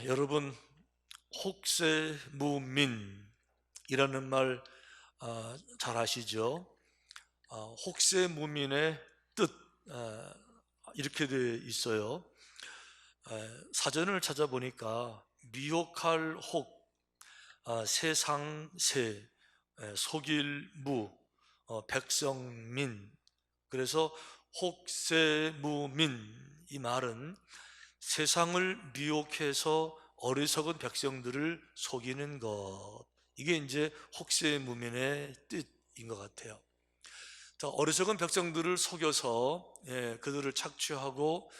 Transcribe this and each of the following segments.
여러분, 혹세무민이라는 말 잘 아시죠? 혹세무민의 뜻 이렇게 돼 있어요. 사전을 찾아보니까 미혹할 혹, 세상세, 속일 무, 백성민. 그래서 혹세무민, 이 말은 세상을 미혹해서 어리석은 백성들을 속이는 것, 이게 이제 혹세무민의 뜻인 것 같아요. 자, 어리석은 백성들을 속여서 그들을 착취하고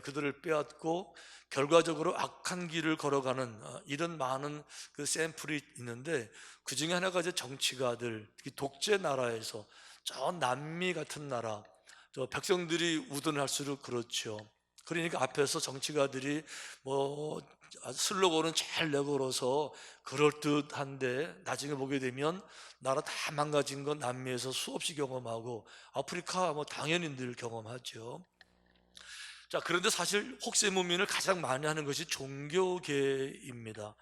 그들을 빼앗고 결과적으로 악한 길을 걸어가는 이런 많은 그 샘플이 있는데, 그 중에 하나가 이제 정치가들, 특히 독재 나라에서, 저 남미 같은 나라, 저 백성들이 우둔할수록 그렇죠. 그러니까 앞에서 정치가들이 뭐 슬로건은 잘 내걸어서 그럴듯한데, 나중에 보게 되면 나라 다 망가진 건 남미에서 수없이 경험하고 아프리카 뭐 당연히 늘 경험하죠. 자, 그런데 사실 혹세무민을 가장 많이 하는 것이 종교계입니다.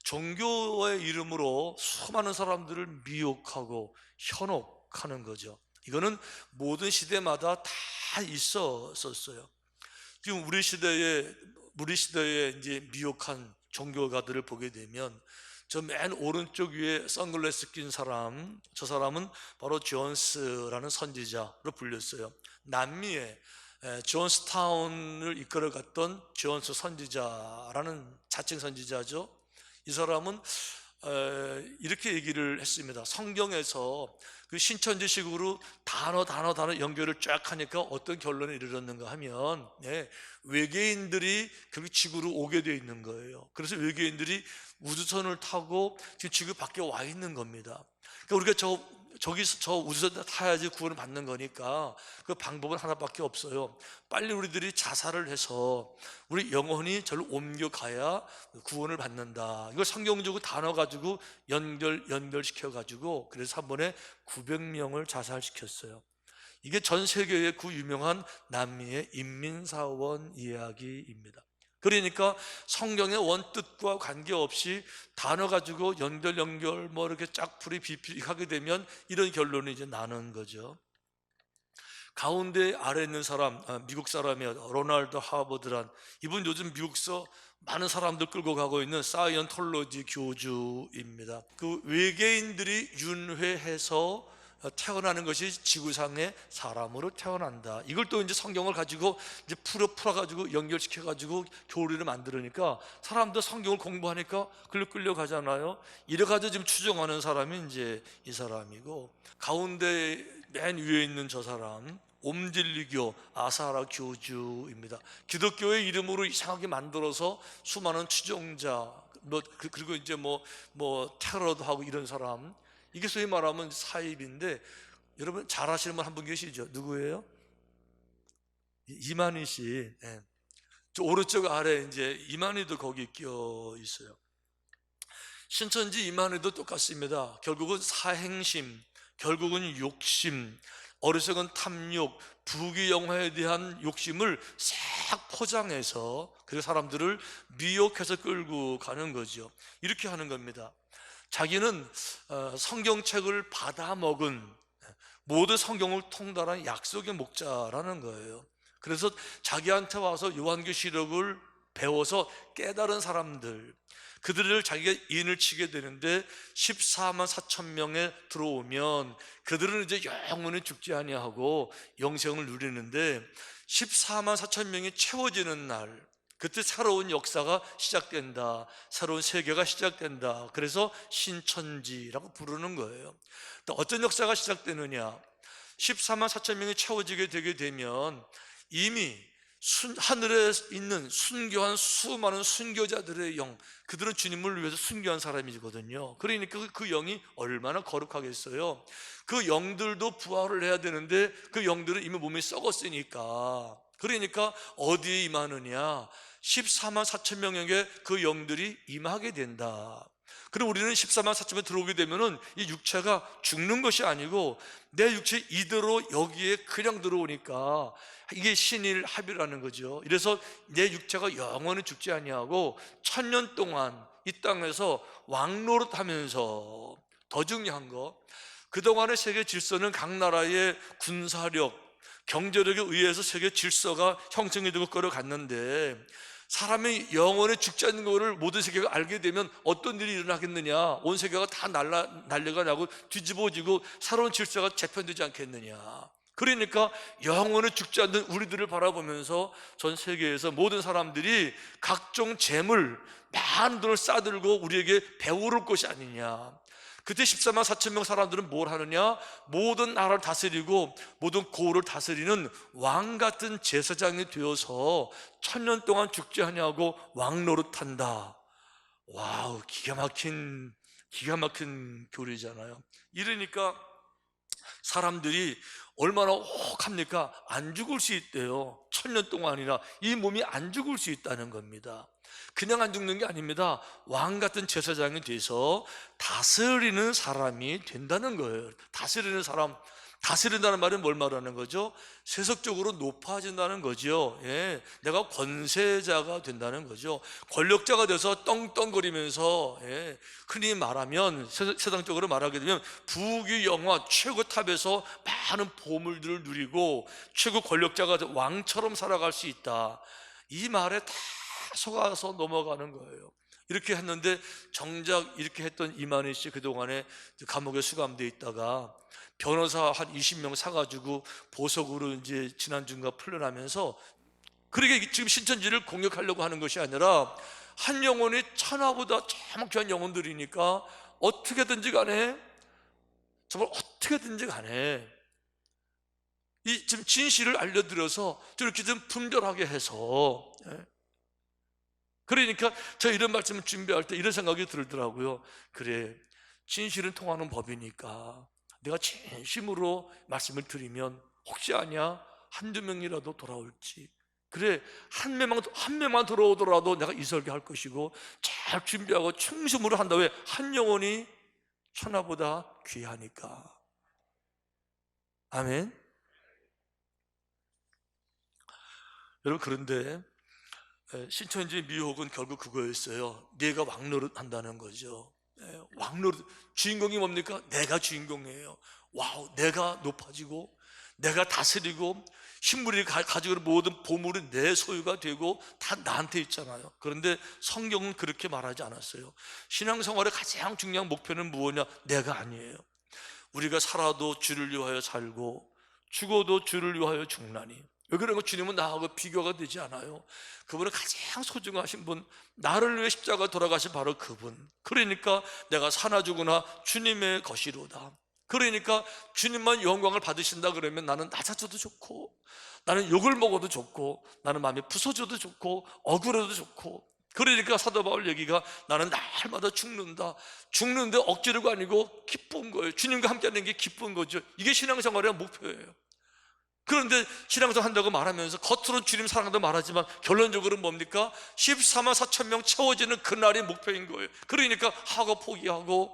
종교의 이름으로 수많은 사람들을 미혹하고 현혹하는 거죠. 이거는 모든 시대마다 다 있었어요. 지금 우리 시대에 이제 미혹한 종교가들을 보게 되면, 저 맨 오른쪽 위에 선글라스 낀 사람, 저 사람은 바로 존스라는 선지자로 불렸어요. 남미에 존스타운을 이끌어갔던 존스 선지자라는 자칭 선지자죠. 이 사람은 이렇게 얘기를 했습니다. 성경에서 그 신천지식으로 단어 연결을 쫙 하니까 어떤 결론에 이르렀는가 하면, 외계인들이 결국 지구로 오게 되어 있는 거예요. 그래서 외계인들이 우주선을 타고 지금 지구 밖에 와 있는 겁니다. 그러니까 우리가 저기서 저 우주선 타야지 구원을 받는 거니까 그 방법은 하나밖에 없어요. 빨리 우리들이 자살을 해서 우리 영혼이 저를 옮겨가야 구원을 받는다. 이걸 성경적으로 단어 가지고 연결시켜 가지고, 그래서 한 번에 900명을 자살시켰어요. 이게 전 세계의 그 유명한 남미의 인민사원 이야기입니다. 그러니까 성경의 원뜻과 관계없이 단어 가지고 연결 뭐 이렇게 짝풀이 비풀이 하게 되면 이런 결론이 이제 나는 거죠. 가운데 아래 있는 사람, 미국 사람이에요. 로널드 하버드란, 이분 요즘 미국서 많은 사람들 끌고 가고 있는 사이언톨로지 교주입니다. 그 외계인들이 윤회해서 태어나는 것이 지구상의 사람으로 태어난다, 이걸 또 이제 성경을 가지고 이제 풀어가지고 연결시켜가지고 교리를 만들으니까 사람들 성경을 공부하니까 끌려가잖아요. 이래가지고 지금 추정하는 사람이 이제 이 사람이고, 가운데 맨 위에 있는 저 사람 옴진리교 아사라 교주입니다. 기독교의 이름으로 이상하게 만들어서 수많은 추종자, 그리고 이제 뭐 테러도 하고 이런 사람, 이게 소위 말하면 사입인데, 여러분 잘 아시는 분 한 분 계시죠? 누구예요? 이만희 씨. 저 오른쪽 아래 이제 이만희도 거기 끼어 있어요. 신천지 이만희도 똑같습니다. 결국은 사행심, 결국은 욕심, 어리석은 탐욕, 부귀영화에 대한 욕심을 싹 포장해서 그 사람들을 미혹해서 끌고 가는 거죠. 이렇게 하는 겁니다. 자기는 성경책을 받아먹은, 모든 성경을 통달한 약속의 목자라는 거예요. 그래서 자기한테 와서 요한계시록을 배워서 깨달은 사람들, 그들을 자기가 인을 치게 되는데 14만 4천 명에 들어오면 그들은 이제 영원히 죽지 아니하고 영생을 누리는데, 14만 4천 명이 채워지는 날, 그때 새로운 역사가 시작된다, 새로운 세계가 시작된다. 그래서 신천지라고 부르는 거예요. 또 어떤 역사가 시작되느냐, 14만 4천 명이 채워지게 되게 되면 이미 하늘에 있는 순교한 수많은 순교자들의 영, 그들은 주님을 위해서 순교한 사람이거든요. 그러니까 그 영이 얼마나 거룩하겠어요. 그 영들도 부활을 해야 되는데 그 영들은 이미 몸이 썩었으니까, 그러니까 어디에 임하느냐, 14만 4천 명에게 그 영들이 임하게 된다. 그리고 우리는 14만 4천에 들어오게 되면은 이 육체가 죽는 것이 아니고 내 육체 이대로 여기에 그냥 들어오니까 이게 신일 합이라는 거죠. 이래서 내 육체가 영원히 죽지 아니하고 1000년 동안 이 땅에서 왕노릇하면서, 더 중요한 거, 그동안의 세계 질서는 각 나라의 군사력, 경제력에 의해서 세계 질서가 형성이 되고 끌어갔는데, 사람이 영원히 죽지 않는 것을 모든 세계가 알게 되면 어떤 일이 일어나겠느냐? 온 세계가 다 난리가 나고 뒤집어지고 새로운 질서가 재편되지 않겠느냐? 그러니까 영원히 죽지 않는 우리들을 바라보면서 전 세계에서 모든 사람들이 각종 재물, 많은 돈을 싸들고 우리에게 배우를 것이 아니냐. 그때 14만 4천 명 사람들은 뭘 하느냐? 모든 나라를 다스리고 모든 고을을 다스리는 왕 같은 제사장이 되어서 1000년 동안 죽지 아니하고 왕 노릇한다. 와우, 기가 막힌 교리잖아요. 이러니까 사람들이 얼마나 혹합니까? 안 죽을 수 있대요. 1000년 동안이나 이 몸이 안 죽을 수 있다는 겁니다. 그냥 안 죽는 게 아닙니다. 왕 같은 제사장이 돼서 다스리는 사람이 된다는 거예요. 다스리는 사람, 다스린다는 말은 뭘 말하는 거죠? 세속적으로 높아진다는 거죠. 예, 내가 권세자가 된다는 거죠. 권력자가 돼서 떵떵거리면서, 예, 흔히 말하면 세상적으로 말하게 되면 부귀영화 최고 탑에서 많은 보물들을 누리고 최고 권력자가 왕처럼 살아갈 수 있다. 이 말에 다 속아서 넘어가는 거예요. 이렇게 했는데 정작 이렇게 했던 이만희 씨 그동안에 감옥에 수감되어 있다가 변호사 한 20명 사가지고 보석으로 이제 지난주인가 풀려나면서, 그러게 지금 신천지를 공격하려고 하는 것이 아니라 한 영혼이 천하보다 참 귀한 영혼들이니까 어떻게든지 간에, 정말 어떻게든지 간에 이 지금 진실을 알려드려서 저렇게 좀 분별하게 해서, 그러니까 제가 이런 말씀을 준비할 때 이런 생각이 들더라고요. 그래, 진실은 통하는 법이니까 내가 진심으로 말씀을 드리면 혹시 아냐? 한두 명이라도 돌아올지. 그래, 한 명만 돌아오더라도 내가 이 설교할 것이고 잘 준비하고 충심으로 한다. 왜? 한 영혼이 천하보다 귀하니까. 아멘. 여러분, 그런데 신천지의 미혹은 결국 그거였어요. 내가 왕노릇 한다는 거죠. 왕노릇, 주인공이 뭡니까? 내가 주인공이에요. 와우, 내가 높아지고 내가 다스리고 신물이 가지고 있는 모든 보물은 내 소유가 되고 다 나한테 있잖아요. 그런데 성경은 그렇게 말하지 않았어요. 신앙생활의 가장 중요한 목표는 무엇이냐? 내가 아니에요. 우리가 살아도 주를 위하여 살고 죽어도 주를 위하여 죽나니. 왜 그런 거? 주님은 나하고 비교가 되지 않아요. 그분은 가장 소중하신 분, 나를 위해 십자가 돌아가신 바로 그분. 그러니까 내가 사나 죽으나 주님의 것이로다. 그러니까 주님만 영광을 받으신다 그러면 나는 낮아져도 좋고, 나는 욕을 먹어도 좋고, 나는 마음이 부서져도 좋고, 억울해도 좋고. 그러니까 사도 바울 얘기가 나는 날마다 죽는다. 죽는데 억지로가 아니고 기쁜 거예요. 주님과 함께하는 게 기쁜 거죠. 이게 신앙생활의 목표예요. 그런데 신앙생활 한다고 말하면서 겉으로 주님 사랑한다고 말하지만 결론적으로 뭡니까? 14만 4천 명 채워지는 그날이 목표인 거예요. 그러니까 학업 포기하고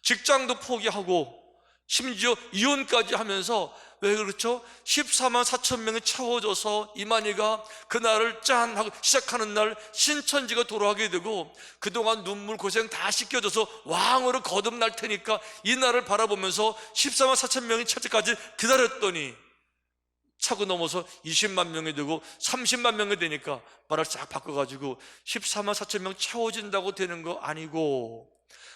직장도 포기하고 심지어 이혼까지 하면서, 왜 그렇죠? 14만 4천 명이 채워져서 이만희가 그날을 짠 하고 시작하는 날 신천지가 돌아가게 되고 그동안 눈물 고생 다 씻겨져서 왕으로 거듭날 테니까 이 날을 바라보면서 14만 4천 명이 채 때까지 기다렸더니 차고 넘어서 20만 명이 되고 30만 명이 되니까 말을 싹 바꿔가지고 14만 4천 명 채워진다고 되는 거 아니고,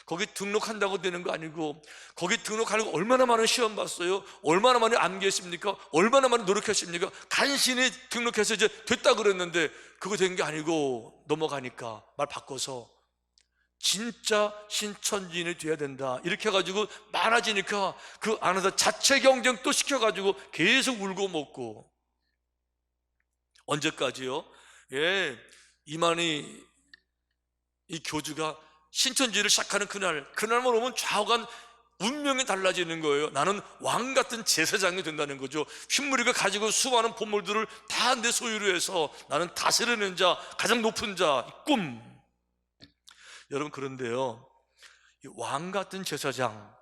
거기 등록한다고 되는 거 아니고, 거기 등록하려고 얼마나 많은 시험 봤어요? 얼마나 많이 암기했습니까? 얼마나 많이 노력했습니까? 간신히 등록해서 이제 됐다 그랬는데 그거 된 게 아니고 넘어가니까 말 바꿔서 진짜 신천지인이 돼야 된다 이렇게 해가지고 많아지니까 그 안에서 자체 경쟁 또 시켜가지고 계속 울고 먹고. 언제까지요? 이만희 이 교주가 신천지를 시작하는 그날만 오면 좌우간 운명이 달라지는 거예요. 나는 왕 같은 제사장이 된다는 거죠. 흰무리가 가지고 수많은 보물들을 다 내 소유로 해서 나는 다스리는 자, 가장 높은 자, 꿈. 여러분, 그런데요, 왕 같은 제사장,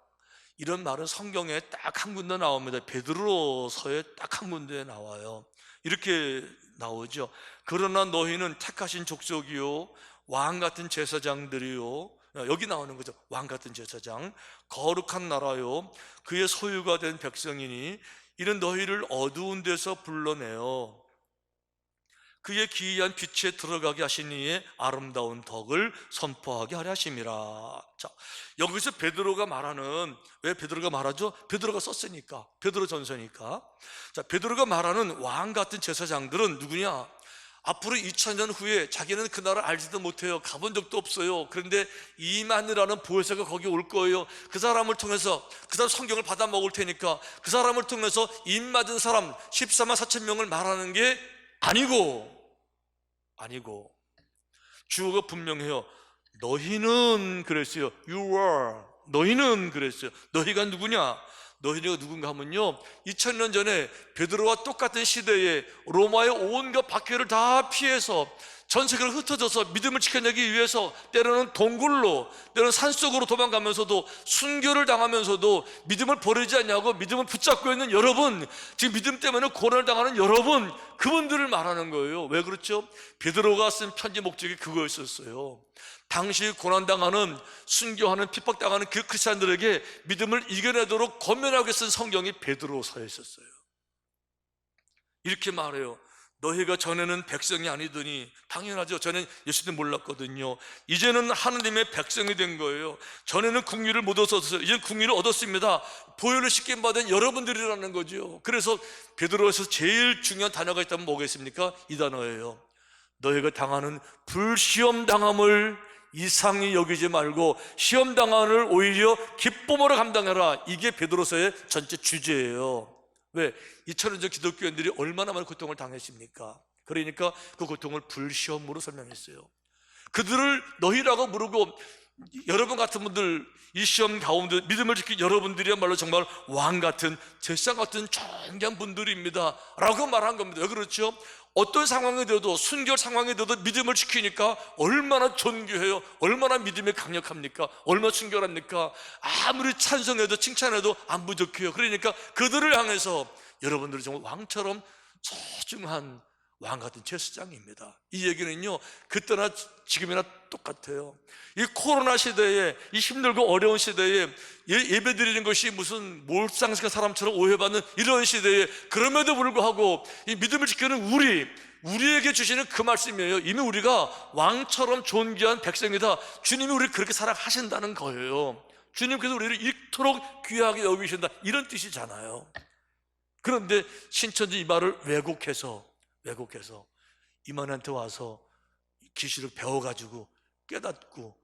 이런 말은 성경에 딱 한 군데 나옵니다. 베드로서에 딱 한 군데 나와요. 이렇게 나오죠. 그러나 너희는 택하신 족속이요 왕 같은 제사장들이요, 여기 나오는 거죠. 왕 같은 제사장, 거룩한 나라요 그의 소유가 된 백성이니 이는 너희를 어두운 데서 불러내어 그의 기이한 빛에 들어가게 하신 이의 아름다운 덕을 선포하게 하려 하심이라. 자, 여기서 베드로가 말하는, 왜 베드로가 말하죠? 베드로가 썼으니까, 베드로 전서니까. 자, 베드로가 말하는 왕 같은 제사장들은 누구냐? 앞으로 2000년 후에 자기는 그 나라를 알지도 못해요. 가본 적도 없어요. 그런데 이만이라는 보혜사가 거기 올 거예요. 그 사람을 통해서, 그 사람 성경을 받아 먹을 테니까 그 사람을 통해서 입 맞은 사람 14만 4천 명을 말하는 게 아니고 주어가 분명해요. 너희는 그랬어요. You are. 너희는 그랬어요. 너희가 누구냐? 너희가 누군가 하면요, 2000년 전에 베드로와 똑같은 시대에 로마의 온갖 박해를 다 피해서 전 세계로 흩어져서 믿음을 지켜내기 위해서 때로는 동굴로, 때로는 산속으로 도망가면서도 순교를 당하면서도 믿음을 버리지 않냐고 믿음을 붙잡고 있는 여러분, 지금 믿음 때문에 고난을 당하는 여러분, 그분들을 말하는 거예요. 왜 그렇죠? 베드로가 쓴 편지 목적이 그거였었어요. 당시 고난당하는, 순교하는, 핍박당하는 그 크리스찬들에게 믿음을 이겨내도록 권면하게 쓴 성경이 베드로서였었어요. 이렇게 말해요. 너희가 전에는 백성이 아니더니, 당연하죠. 전에는 예수님 몰랐거든요. 이제는 하느님의 백성이 된 거예요. 전에는 국리를 못 얻었어요. 이제는 국리를 얻었습니다. 보혈을 씻김 받은 여러분들이라는 거죠. 그래서 베드로에서 제일 중요한 단어가 있다면 뭐겠습니까? 이 단어예요. 너희가 당하는 불시험 당함을 이상히 여기지 말고 시험 당함을 오히려 기쁨으로 감당해라. 이게 베드로서의 전체 주제예요. 왜? 2000년 전 기독교인들이 얼마나 많은 고통을 당했습니까? 그러니까 그 고통을 불시험으로 설명했어요. 그들을 너희라고 부르고, 여러분 같은 분들, 이 시험 가운데 믿음을 지킨 여러분들이야말로 정말 왕같은, 제사장 같은 존귀한 분들입니다 라고 말한 겁니다. 왜 그렇죠? 어떤 상황이 되어도, 순결 상황이 되어도 믿음을 지키니까 얼마나 존귀해요. 얼마나 믿음이 강력합니까? 얼마나 순결합니까? 아무리 찬성해도 칭찬해도 안 부족해요. 그러니까 그들을 향해서 여러분들은 정말 왕처럼 소중한 왕 같은 제사장입니다. 이 얘기는요, 그때나 지금이나 똑같아요. 이 코로나 시대에, 이 힘들고 어려운 시대에 예배 드리는 것이 무슨 몰상식한 사람처럼 오해받는 이런 시대에, 그럼에도 불구하고 이 믿음을 지키는 우리에게 주시는 그 말씀이에요. 이미 우리가 왕처럼 존귀한 백성이다. 주님이 우리를 그렇게 사랑하신다는 거예요. 주님께서 우리를 이토록 귀하게 여기신다, 이런 뜻이잖아요. 그런데 신천지 이 말을 왜곡해서 이만한테 와서 기술을 배워가지고 깨닫고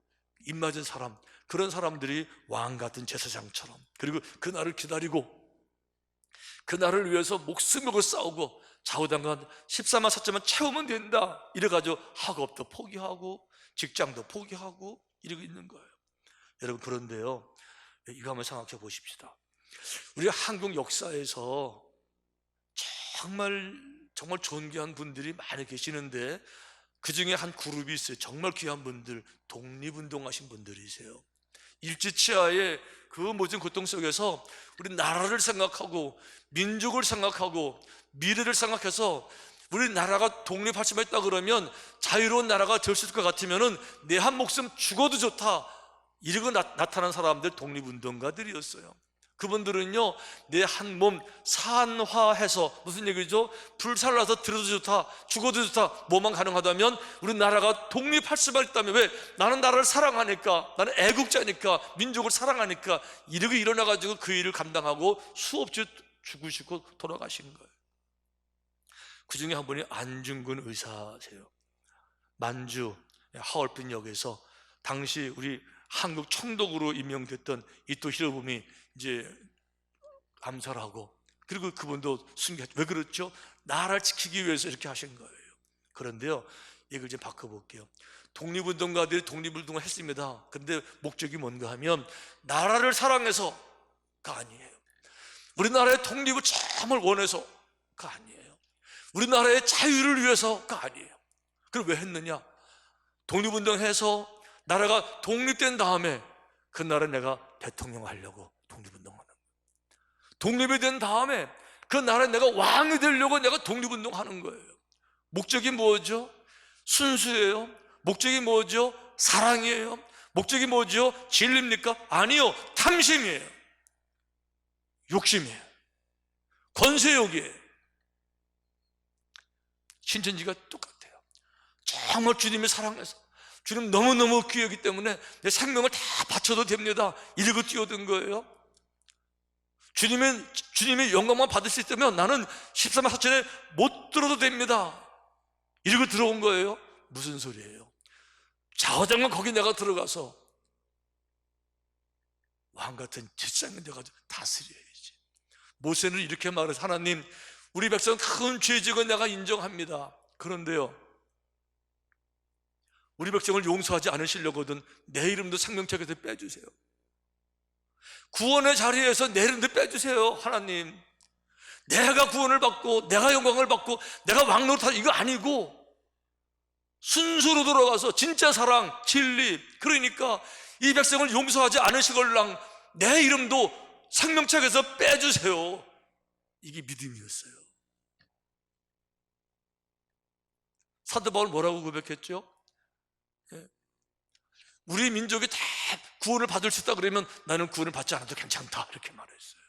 입맞은 사람, 그런 사람들이 왕 같은 제사장처럼, 그리고 그날을 기다리고 그날을 위해서 목숨 걸고 싸우고 좌우당간 14만 4천만 채우면 된다, 이래가지고 학업도 포기하고 직장도 포기하고 이러고 있는 거예요. 여러분, 그런데요, 이거 한번 생각해 보십시다. 우리 한국 역사에서 정말 존귀한 분들이 많이 계시는데 그 중에 한 그룹이 있어요. 정말 귀한 분들, 독립운동하신 분들이세요. 일제치하의 그 모든 고통 속에서 우리 나라를 생각하고 민족을 생각하고 미래를 생각해서 우리 나라가 독립할 수만 있다 그러면, 자유로운 나라가 될 수 있을 것 같으면 내 한 목숨 죽어도 좋다, 이러고 나타난 사람들, 독립운동가들이었어요. 그분들은요, 내 한 몸 산화해서, 무슨 얘기죠? 불살라서 들어도 좋다, 죽어도 좋다, 뭐만 가능하다면 우리나라가 독립할 수만 있다면. 왜? 나는 나라를 사랑하니까, 나는 애국자니까, 민족을 사랑하니까, 이렇게 일어나가지고 그 일을 감당하고 수없이 죽으시고 돌아가신 거예요. 그 중에 한 분이 안중근 의사세요. 만주 하얼빈역에서 당시 우리 한국 총독으로 임명됐던 이토 히로부미 이제 암살하고, 그리고 그분도 순교했죠. 왜 그렇죠? 나라를 지키기 위해서 이렇게 하신 거예요. 그런데요, 이걸 좀 바꿔볼게요. 독립운동가들이 독립운동을 했습니다. 그런데 목적이 뭔가 하면 나라를 사랑해서가 아니에요. 우리나라의 독립을 정말 원해서가 아니에요. 우리나라의 자유를 위해서가 아니에요. 그럼 왜 했느냐? 독립운동해서 나라가 독립된 다음에 그 나라 내가 대통령 하려고 독립운동하는 거예요. 독립이 된 다음에 그 나라에 내가 왕이 되려고 내가 독립운동하는 거예요. 목적이 뭐죠? 순수예요. 목적이 뭐죠? 사랑이에요. 목적이 뭐죠? 진리입니까? 아니요, 탐심이에요. 욕심이에요. 권세욕이에요. 신천지가 똑같아요. 정말 주님이 사랑해서 주님 너무너무 귀하기 때문에 내 생명을 다 바쳐도 됩니다, 이러고 뛰어든 거예요. 주님의 영광만 받을 수 있다면 나는 13만 4천에 못 들어도 됩니다, 이러고 들어온 거예요. 무슨 소리예요? 좌우장관 거기 내가 들어가서 왕같은 제사장이 돼가지고 다스려야지. 모세는 이렇게 말해서, 하나님, 우리 백성 큰 죄직은 내가 인정합니다. 그런데요, 우리 백성을 용서하지 않으시려거든 내 이름도 생명책에서 빼주세요. 구원의 자리에서 내 이름도 빼주세요. 하나님, 내가 구원을 받고 내가 영광을 받고 내가 왕노릇하는 이거 아니고 순수로 돌아가서 진짜 사랑, 진리, 그러니까 이 백성을 용서하지 않으시걸랑 내 이름도 생명책에서 빼주세요. 이게 믿음이었어요. 사도 바울 뭐라고 고백했죠? 우리 민족이 다 구원을 받을 수 있다 그러면 나는 구원을 받지 않아도 괜찮다, 이렇게 말했어요.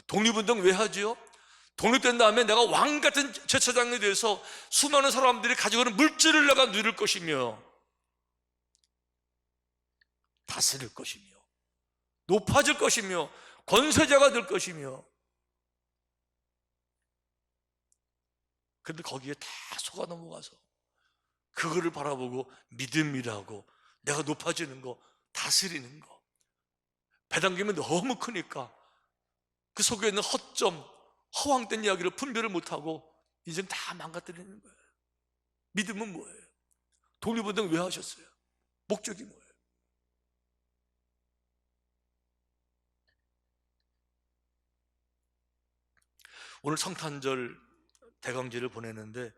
독립운동 왜 하지요? 독립된 다음에 내가 왕같은 제사장이 돼서 수많은 사람들이 가지고 있는 물질을 내가 누릴 것이며 다스릴 것이며 높아질 것이며 권세자가 될 것이며. 그런데 거기에 다 속아 넘어가서 그거를 바라보고 믿음이라고 내가 높아지는 거, 다스리는 거, 배당김이 너무 크니까 그 속에 있는 허점, 허황된 이야기를 분별을 못하고 인생 다 망가뜨리는 거예요. 믿음은 뭐예요? 독립운동 왜 하셨어요? 목적이 뭐예요? 오늘 성탄절 대강제를 보내는데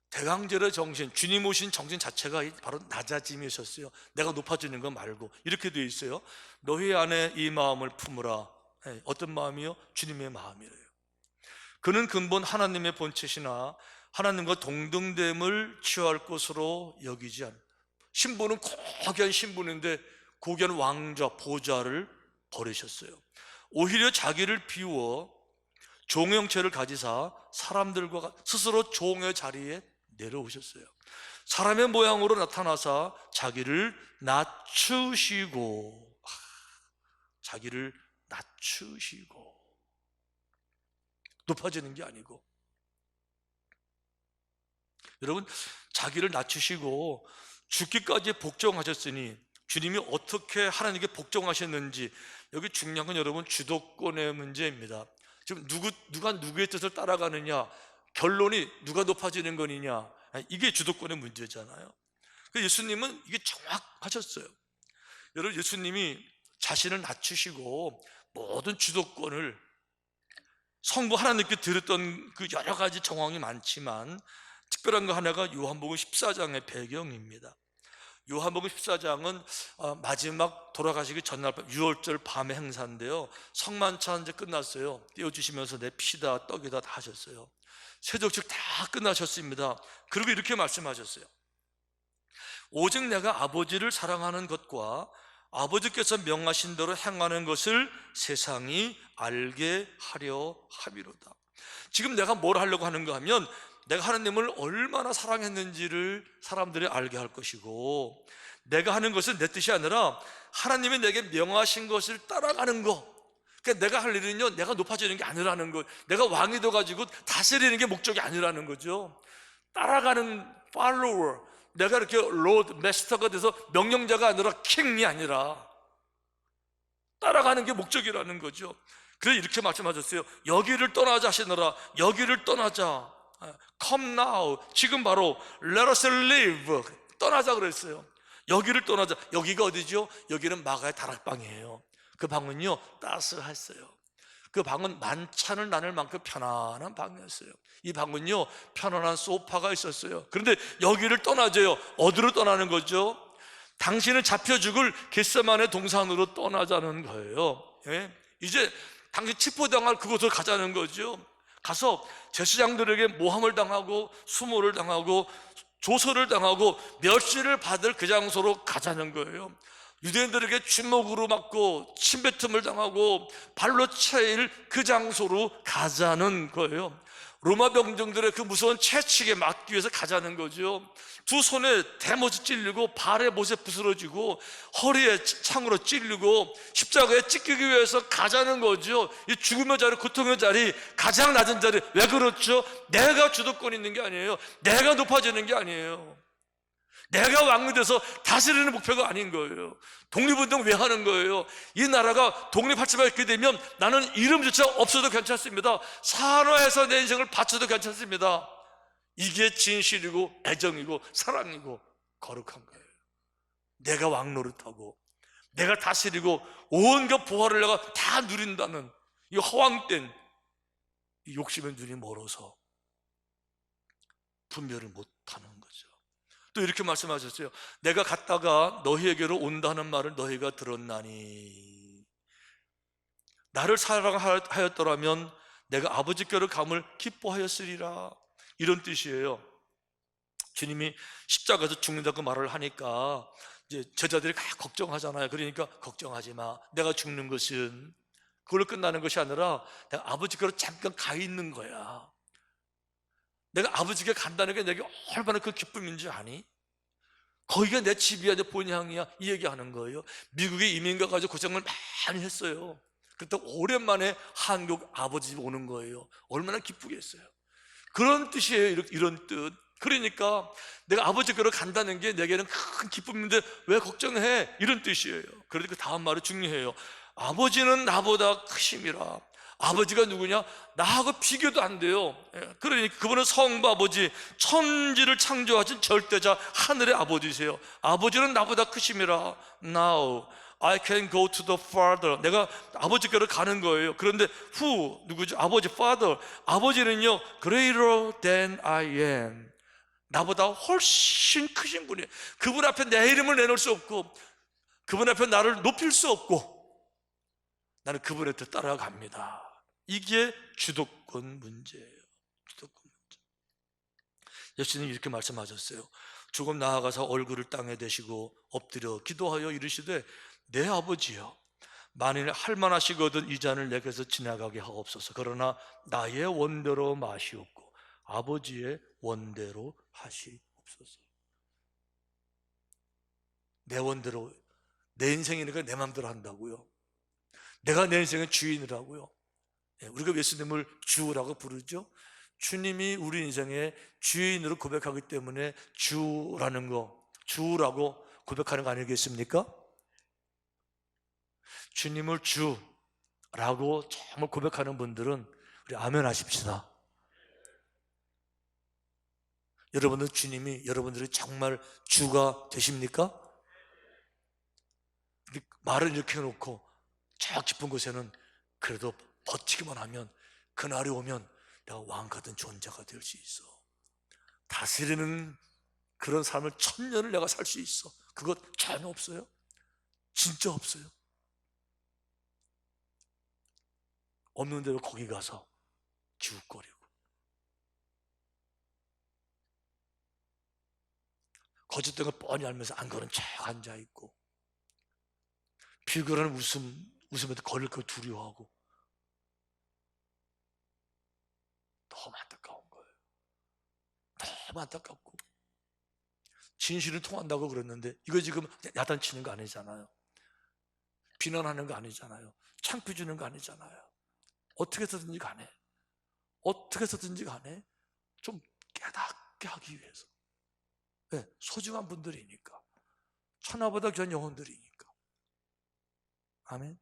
대강제의 정신, 주님 오신 정신 자체가 바로 낮아짐이셨어요. 내가 높아지는 거 말고. 이렇게 되어 있어요. 너희 안에 이 마음을 품으라. 어떤 마음이요? 주님의 마음이래요. 그는 근본 하나님의 본체시나 하나님과 동등됨을 취할 것으로 여기지 않. 신부는 고귀한 신부인데 고귀한 왕좌, 보좌를 버리셨어요. 오히려 자기를 비워 종의 형체를 가지사 사람들과 스스로 종의 자리에 내려오셨어요. 사람의 모양으로 나타나사 자기를 낮추시고, 자기를 낮추시고, 높아지는 게 아니고. 여러분, 자기를 낮추시고 죽기까지 복종하셨으니 주님이 어떻게 하나님께 복종하셨는지, 여기 중요한 건 여러분 주도권의 문제입니다. 지금 누가 누구의 뜻을 따라가느냐, 결론이 누가 높아지는 거느냐, 이게 주도권의 문제잖아요. 예수님은 이게 정확하셨어요. 여러분, 예수님이 자신을 낮추시고 모든 주도권을, 성부 하나님께 드렸던 그 여러 가지 정황이 많지만 특별한 거 하나가 요한복음 14장의 배경입니다. 요한복음 14장은 마지막 돌아가시기 전날 밤, 6월절 밤의 행사인데요, 성만찬 이제 끝났어요. 떼어주시면서 내 피다 떡이다 다 하셨어요. 세족식 다 끝나셨습니다. 그리고 이렇게 말씀하셨어요. 오직 내가 아버지를 사랑하는 것과 아버지께서 명하신 대로 행하는 것을 세상이 알게 하려 함이로다. 지금 내가 뭘 하려고 하는가 하면 내가 하나님을 얼마나 사랑했는지를 사람들이 알게 할 것이고, 내가 하는 것은 내 뜻이 아니라 하나님이 내게 명하신 것을 따라가는 거. 그러니까 내가 할 일은요, 내가 높아지는 게 아니라는 거, 내가 왕이 돼가지고 다스리는 게 목적이 아니라는 거죠. 따라가는 follower, 내가 이렇게 로드 마스터가 돼서 명령자가 아니라 킹이 아니라 따라가는 게 목적이라는 거죠. 그래서 이렇게 말씀하셨어요. 여기를 떠나자 하시느라, 여기를 떠나자. Come now, 지금 바로 let us leave, 떠나자 그랬어요. 여기를 떠나자. 여기가 어디죠? 여기는 마가의 다락방이에요. 그 방은요 따스했어요. 그 방은 만찬을 나눌 만큼 편안한 방이었어요. 이 방은요 편안한 소파가 있었어요. 그런데 여기를 떠나져요. 어디로 떠나는 거죠? 당신은 잡혀 죽을 겟세마네 동산으로 떠나자는 거예요. 예? 이제 당신 체포당할 그곳으로 가자는 거죠. 가서 제사장들에게 모함을 당하고 수모를 당하고 조소를 당하고 멸시를 받을 그 장소로 가자는 거예요. 유대인들에게 주먹으로 맞고 침뱉음을 당하고 발로 차일 그 장소로 가자는 거예요. 로마 병정들의 그 무서운 채찍에 맞기 위해서 가자는 거죠. 두 손에 대못이 찔리고 발에 못에 부스러지고 허리에 창으로 찔리고 십자가에 찢기기 위해서 가자는 거죠. 이 죽음의 자리, 고통의 자리, 가장 낮은 자리. 왜 그렇죠? 내가 주도권 있는 게 아니에요. 내가 높아지는 게 아니에요. 내가 왕이 돼서 다스리는 목표가 아닌 거예요. 독립운동 왜 하는 거예요? 이 나라가 독립할 수가 있게 되면 나는 이름조차 없어도 괜찮습니다. 산화해서 내 인생을 바쳐도 괜찮습니다. 이게 진실이고 애정이고 사랑이고 거룩한 거예요. 내가 왕 노릇하고 내가 다스리고 온갖 보화를 내가 다 누린다는 이 허황된 이 욕심의 눈이 멀어서 분별을 못하는 거죠. 또 이렇게 말씀하셨어요. 내가 갔다가 너희에게로 온다는 말을 너희가 들었나니 나를 사랑하였더라면 내가 아버지께로 감을 기뻐하였으리라. 이런 뜻이에요. 주님이 십자가에서 죽는다고 말을 하니까 이제 제자들이 걱정하잖아요. 그러니까 걱정하지 마. 내가 죽는 것은 그걸로 끝나는 것이 아니라 내가 아버지께로 잠깐 가 있는 거야. 내가 아버지께 간다는 게 내게 얼마나 그 기쁨인지 아니? 거기가 내 집이야, 내 본향이야, 이 얘기하는 거예요. 미국에 이민 가가지고 고생을 많이 했어요. 그때 오랜만에 한국 아버지 집 오는 거예요. 얼마나 기쁘겠어요. 그런 뜻이에요. 이런 뜻. 그러니까 내가 아버지께로 간다는 게 내게는 큰 기쁨인데 왜 걱정해? 이런 뜻이에요. 그런데 그 다음 말이 중요해요. 아버지는 나보다 크심이라. 아버지가 누구냐? 나하고 비교도 안 돼요. 그러니까 그분은 성부 아버지, 천지를 창조하신 절대자 하늘의 아버지세요. 아버지는 나보다 크심이라. Now I can go to the Father. 내가 아버지께로 가는 거예요. 그런데 who? 누구죠? 아버지, Father. 아버지는요, greater than I am. 나보다 훨씬 크신 분이에요. 그분 앞에 내 이름을 내놓을 수 없고 그분 앞에 나를 높일 수 없고 나는 그분의 뜻 따라갑니다. 이게 주도권 문제예요. 주도권 문제. 예수님이 이렇게 말씀하셨어요. 조금 나아가서 얼굴을 땅에 대시고 엎드려 기도하여 이르시되 내 아버지여, 만일 할만하시거든 이 잔을 내게서 지나가게 하옵소서. 그러나 나의 원대로 마시옵고 아버지의 원대로 하시옵소서. 내 원대로, 내 인생이니까 내 마음대로 한다고요. 내가 내 인생의 주인이라고요. 우리가 예수님을 주라고 부르죠. 주님이 우리 인생의 주인으로 고백하기 때문에 주라는 거, 주라고 고백하는 거 아니겠습니까? 주님을 주라고 정말 고백하는 분들은 우리 아멘 하십시다. 여러분들 주님이 여러분들이 정말 주가 되십니까? 말을 이렇게 해놓고 저 깊은 곳에는 그래도 버티기만 하면 그날이 오면 내가 왕 같은 존재가 될 수 있어. 다스리는 그런 삶을 1000년을 내가 살 수 있어. 그거 전혀 없어요. 진짜 없어요. 없는 대로 거기 가서 기웃거리고 거짓된 걸 뻔히 알면서 안 그런 척 앉아있고 비굴한 웃음에도 걸릴 걸 두려워하고 너무 안타까운 거예요. 너무 안타깝고 진실은 통한다고 그랬는데 이거 지금 야단치는 거 아니잖아요. 비난하는 거 아니잖아요. 창피 주는 거 아니잖아요. 어떻게 해서든지 간에 어떻게 해서든지 간에 좀 깨닫게 하기 위해서. 네, 소중한 분들이니까. 천하보다 귀한 영혼들이니까. 아멘.